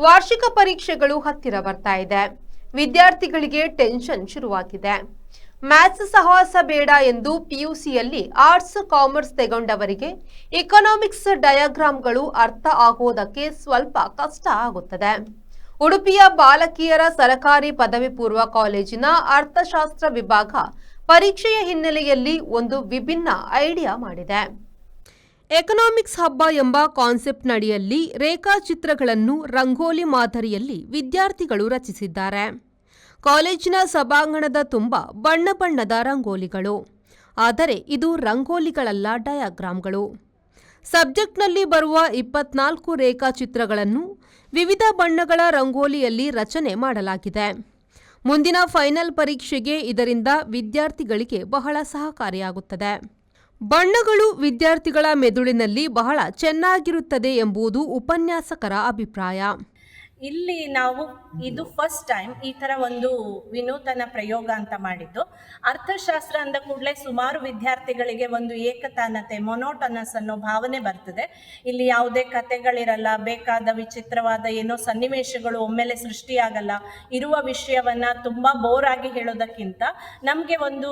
ವಾರ್ಷಿಕ ಪರೀಕ್ಷೆಗಳು ಹತ್ತಿರ ಬರ್ತಾ ಇದೆ. ವಿದ್ಯಾರ್ಥಿಗಳಿಗೆ ಟೆನ್ಷನ್ ಶುರುವಾಗಿದೆ. ಮ್ಯಾಥ್ಸ್ ಸಹವಾಸ ಬೇಡ ಎಂದು ಪಿಯುಸಿಯಲ್ಲಿ ಆರ್ಟ್ಸ್ ಕಾಮರ್ಸ್ ತೆಗೊಂಡವರಿಗೆ ಎಕನಾಮಿಕ್ಸ್ ಡಯಾಗ್ರಾಮ್ಗಳು ಅರ್ಥ ಆಗೋದಕ್ಕೆ ಸ್ವಲ್ಪ ಕಷ್ಟ ಆಗುತ್ತದೆ. ಉಡುಪಿಯ ಬಾಲಕಿಯರ ಸರಕಾರಿ ಪದವಿ ಪೂರ್ವ ಕಾಲೇಜಿನ ಅರ್ಥಶಾಸ್ತ್ರ ವಿಭಾಗ ಪರೀಕ್ಷೆಯ ಹಿನ್ನೆಲೆಯಲ್ಲಿ ಒಂದು ವಿಭಿನ್ನ ಐಡಿಯಾ ಮಾಡಿದೆ. ಎಕನಾಮಿಕ್ಸ್ ಹಬ್ಬ ಎಂಬ ಕಾನ್ಸೆಪ್ಟ್ನಡಿಯಲ್ಲಿ ರೇಖಾಚಿತ್ರಗಳನ್ನು ರಂಗೋಲಿ ಮಾದರಿಯಲ್ಲಿ ವಿದ್ಯಾರ್ಥಿಗಳು ರಚಿಸಿದ್ದಾರೆ. ಕಾಲೇಜಿನ ಸಭಾಂಗಣದ ತುಂಬ ಬಣ್ಣ ಬಣ್ಣದ ರಂಗೋಲಿಗಳು. ಆದರೆ ಇದು ರಂಗೋಲಿಗಳಲ್ಲ, ಡಯಾಗ್ರಾಮ್ಗಳು. ಸಬ್ಜೆಕ್ಟ್ನಲ್ಲಿ ಬರುವ 24 ರೇಖಾಚಿತ್ರಗಳನ್ನು ವಿವಿಧ ಬಣ್ಣಗಳ ರಂಗೋಲಿಯಲ್ಲಿ ರಚನೆ ಮಾಡಲಾಗಿದೆ. ಮುಂದಿನ ಫೈನಲ್ ಪರೀಕ್ಷೆಗೆ ಇದರಿಂದ ವಿದ್ಯಾರ್ಥಿಗಳಿಗೆ ಬಹಳ ಸಹಕಾರಿಯಾಗುತ್ತದೆ. ಬಣ್ಣಗಳು ವಿದ್ಯಾರ್ಥಿಗಳ ಮೆದುಳಿನಲ್ಲಿ ಬಹಳ ಚೆನ್ನಾಗಿರುತ್ತದೆ ಎಂಬುದು ಉಪನ್ಯಾಸಕರ ಅಭಿಪ್ರಾಯ. ಇಲ್ಲಿ ನಾವು ಇದು ಫಸ್ಟ್ ಟೈಮ್ ಈ ಥರ ಒಂದು ವಿನೂತನ ಪ್ರಯೋಗ ಅಂತ ಮಾಡಿದ್ದು. ಅರ್ಥಶಾಸ್ತ್ರ ಅಂದ ಕೂಡಲೇ ಸುಮಾರು ವಿದ್ಯಾರ್ಥಿಗಳಿಗೆ ಒಂದು ಏಕತಾನತೆ, ಮೊನೋಟನಸ್ ಅನ್ನೋ ಭಾವನೆ ಬರ್ತದೆ. ಇಲ್ಲಿ ಯಾವುದೇ ಕಥೆಗಳಿರಲ್ಲ, ಬೇಕಾದ ವಿಚಿತ್ರವಾದ ಏನೋ ಸನ್ನಿವೇಶಗಳು ಒಮ್ಮೆಲೆ ಸೃಷ್ಟಿಯಾಗಲ್ಲ. ಇರುವ ವಿಷಯವನ್ನ ತುಂಬ ಬೋರ್ ಆಗಿ ಹೇಳೋದಕ್ಕಿಂತ ನಮಗೆ ಒಂದು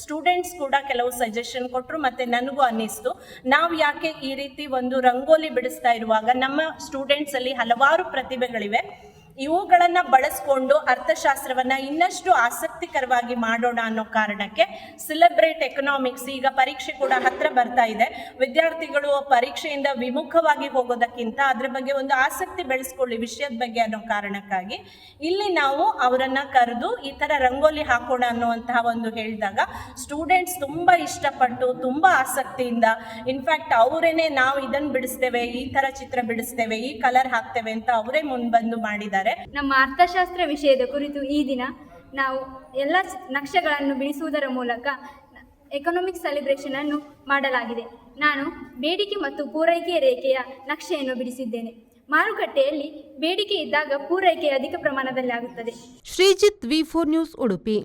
ಸ್ಟೂಡೆಂಟ್ಸ್ ಕೂಡ ಕೆಲವು ಸಜೆಷನ್ ಕೊಟ್ಟರು. ಮತ್ತು ನನಗೂ ಅನ್ನಿಸ್ತು, ನಾವು ಯಾಕೆ ಈ ರೀತಿ ಒಂದು ರಂಗೋಲಿ ಬಿಡಿಸ್ತಾ ಇರುವಾಗ ನಮ್ಮ ಸ್ಟೂಡೆಂಟ್ಸ್ ಅಲ್ಲಿ ಹಲವಾರು ಪ್ರತಿಭೆಗಳಿವೆ, ಇವುಗಳನ್ನ ಬಳಸ್ಕೊಂಡು ಅರ್ಥಶಾಸ್ತ್ರವನ್ನ ಇನ್ನಷ್ಟು ಆಸಕ್ತಿಕರವಾಗಿ ಮಾಡೋಣ ಅನ್ನೋ ಕಾರಣಕ್ಕೆ ಸಿಲೆಬ್ರೇಟ್ ಎಕನಾಮಿಕ್ಸ್, ಈಗ ಪರೀಕ್ಷೆ ಕೂಡ ಹತ್ರ ಬರ್ತಾ ಇದೆ, ವಿದ್ಯಾರ್ಥಿಗಳು ಪರೀಕ್ಷೆಯಿಂದ ವಿಮುಖವಾಗಿ ಹೋಗೋದಕ್ಕಿಂತ ಅದ್ರ ಬಗ್ಗೆ ಒಂದು ಆಸಕ್ತಿ ಬೆಳೆಸ್ಕೊಳ್ಳಿ ವಿಷಯದ ಬಗ್ಗೆ ಅನ್ನೋ ಕಾರಣಕ್ಕಾಗಿ ಇಲ್ಲಿ ನಾವು ಅವರನ್ನ ಕರೆದು ಈ ತರ ರಂಗೋಲಿ ಹಾಕೋಣ ಅನ್ನುವಂತಹ ಒಂದು ಹೇಳಿದಾಗ ಸ್ಟೂಡೆಂಟ್ಸ್ ತುಂಬಾ ಇಷ್ಟಪಟ್ಟು ತುಂಬಾ ಆಸಕ್ತಿಯಿಂದ, ಇನ್ಫ್ಯಾಕ್ಟ್ ಅವರೇನೆ ನಾವು ಇದನ್ನ ಬಿಡಿಸ್ತೇವೆ, ಈ ತರ ಚಿತ್ರ ಬಿಡಿಸ್ತೇವೆ, ಈ ಕಲರ್ ಹಾಕ್ತೇವೆ ಅಂತ ಅವರೇ ಮುಂದ್ಬಂದು ಮಾಡಿದ್ದಾರೆ. ನಮ್ಮ ಅರ್ಥಶಾಸ್ತ್ರ ವಿಷಯದ ಕುರಿತು ಈ ದಿನ ನಾವು ಎಲ್ಲ ನಕ್ಷೆಗಳನ್ನು ಬಿಡಿಸುವುದರ ಮೂಲಕ ಎಕನಾಮಿಕ್ಸ್ ಸೆಲೆಬ್ರೇಷನ್ ಅನ್ನು ಮಾಡಲಾಗಿದೆ. ನಾನು ಬೇಡಿಕೆ ಮತ್ತು ಪೂರೈಕೆ ರೇಖೆಯ ನಕ್ಷೆಯನ್ನು ಬಿಡಿಸಿದ್ದೇನೆ. ಮಾರುಕಟ್ಟೆಯಲ್ಲಿ ಬೇಡಿಕೆ ಇದ್ದಾಗ ಪೂರೈಕೆ ಅಧಿಕ ಪ್ರಮಾಣದಲ್ಲಿ ಆಗುತ್ತದೆ. Sreejith, V4 news, Udupi.